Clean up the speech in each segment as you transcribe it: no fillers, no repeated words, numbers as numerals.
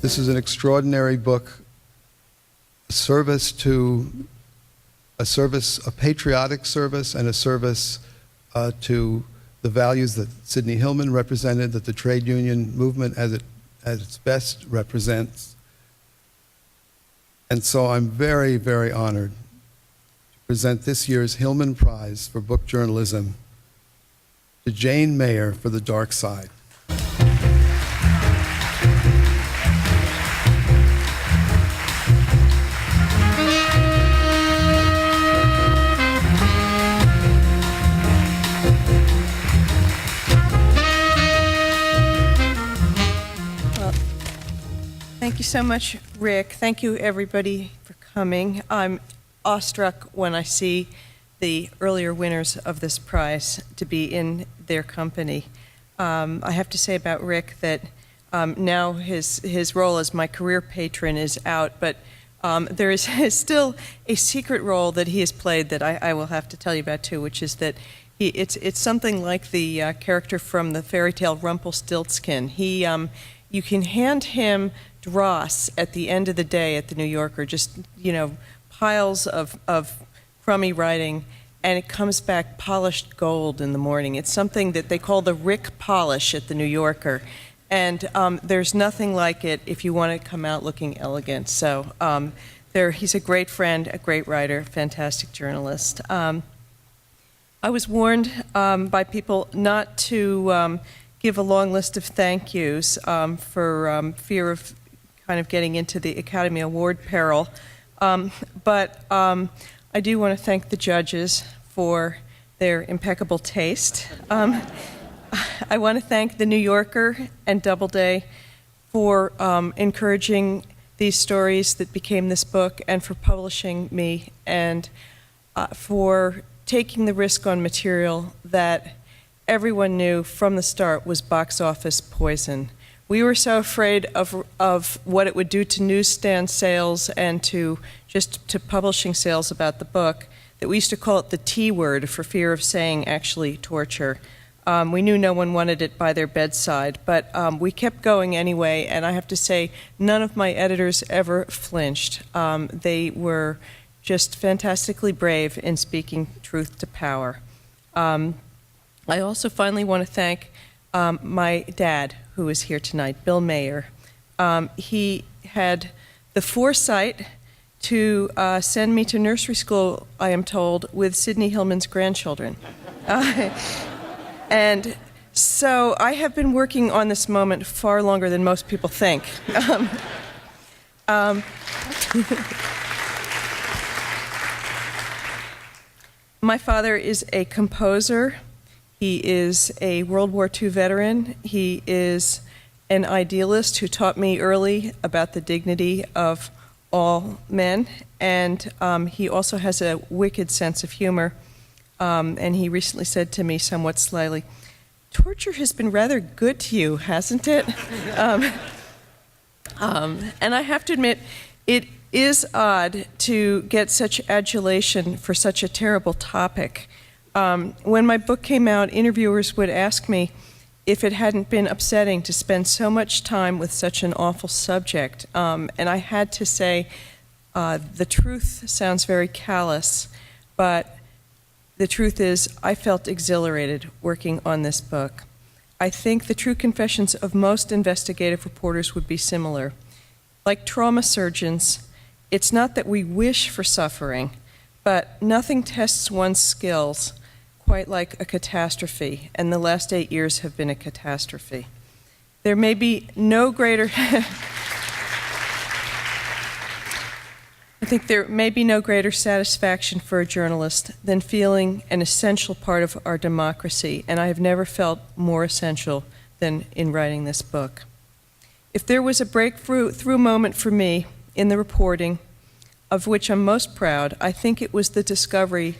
This is an extraordinary book, a patriotic service and a service to the values that Sidney Hillman represented, that the trade union movement at its best represents. And so I'm very, very honored to present this year's Hillman Prize for Book Journalism to Jane Mayer for The Dark Side. Thank you so much, Rick. Thank you, everybody, for coming. I'm awestruck when I see the earlier winners of this prize to be in their company. I have to say about Rick that now his role as my career patron is out, but there is still a secret role that he has played that I will have to tell you about too, which is that it's something like the character from the fairy tale Rumpelstiltskin. You can hand him dross at the end of the day at the New Yorker, just, piles of crummy writing, and it comes back polished gold in the morning. It's something that they call the Rick polish at the New Yorker, and there's nothing like it if you want to come out looking elegant. So he's a great friend, a great writer, fantastic journalist. I was warned by people not to give a long list of thank yous for fear of kind of getting into the Academy Award peril. But I do want to thank the judges for their impeccable taste. I want to thank the New Yorker and Doubleday for encouraging these stories that became this book and for publishing me and for taking the risk on material that everyone knew from the start was box office poison. We were so afraid of what it would do to newsstand sales and to publishing sales about the book that we used to call it the T word for fear of saying actually torture. We knew no one wanted it by their bedside, but we kept going anyway, and I have to say none of my editors ever flinched. They were just fantastically brave in speaking truth to power. I also finally want to thank my dad, who is here tonight, Bill Mayer. He had the foresight to send me to nursery school, I am told, with Sidney Hillman's grandchildren. And so I have been working on this moment far longer than most people think. My father is a composer. He is a World War II veteran. He is an idealist who taught me early about the dignity of all men, and he also has a wicked sense of humor. And he recently said to me somewhat slyly, "Torture has been rather good to you, hasn't it?" And I have to admit, it is odd to get such adulation for such a terrible topic. When my book came out, interviewers would ask me if it hadn't been upsetting to spend so much time with such an awful subject. And I had to say, the truth sounds very callous, but the truth is I felt exhilarated working on this book. I think the true confessions of most investigative reporters would be similar. Like trauma surgeons, it's not that we wish for suffering, but nothing tests one's skills quite like a catastrophe, and the last 8 years have been a catastrophe. There may be no greater I think there may be no greater satisfaction for a journalist than feeling an essential part of our democracy, and I have never felt more essential than in writing this book. If there was a breakthrough moment for me in the reporting, of which I'm most proud, I think it was the discovery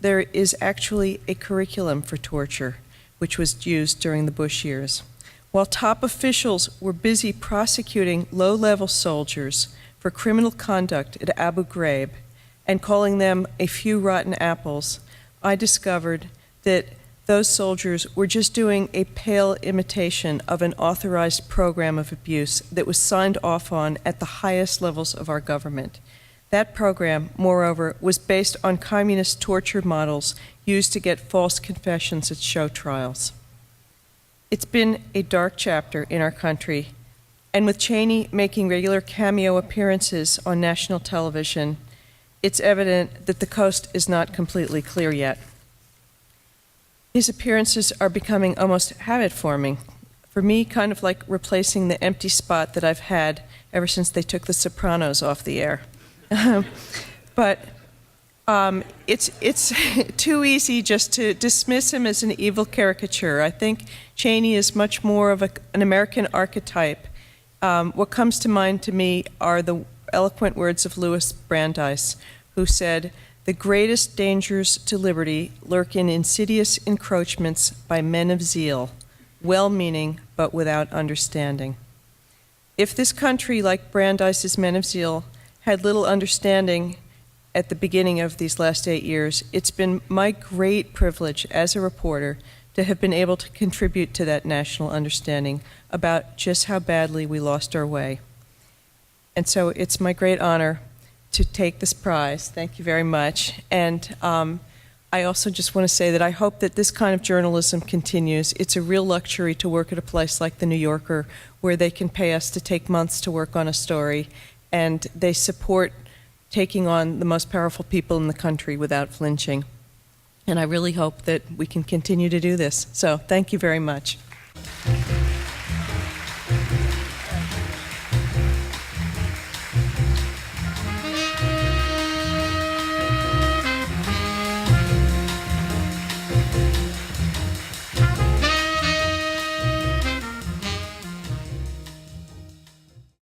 there is actually a curriculum for torture, which was used during the Bush years. While top officials were busy prosecuting low-level soldiers for criminal conduct at Abu Ghraib and calling them a few rotten apples, I discovered that those soldiers were just doing a pale imitation of an authorized program of abuse that was signed off on at the highest levels of our government. That program, moreover, was based on communist torture models used to get false confessions at show trials. It's been a dark chapter in our country, and with Cheney making regular cameo appearances on national television, it's evident that the coast is not completely clear yet. His appearances are becoming almost habit-forming. For me, kind of like replacing the empty spot that I've had ever since they took The Sopranos off the air. But it's too easy just to dismiss him as an evil caricature. I think Cheney is much more of an American archetype. What comes to mind to me are the eloquent words of Louis Brandeis, who said, "The greatest dangers to liberty lurk in insidious encroachments by men of zeal, well-meaning but without understanding." If this country, like Brandeis's men of zeal, had little understanding at the beginning of these last 8 years, it's been my great privilege as a reporter to have been able to contribute to that national understanding about just how badly we lost our way. And so it's my great honor to take this prize. Thank you very much. And I also just want to say that I hope that this kind of journalism continues. It's a real luxury to work at a place like The New Yorker, where they can pay us to take months to work on a story, and they support taking on the most powerful people in the country without flinching. And I really hope that we can continue to do this. So thank you very much.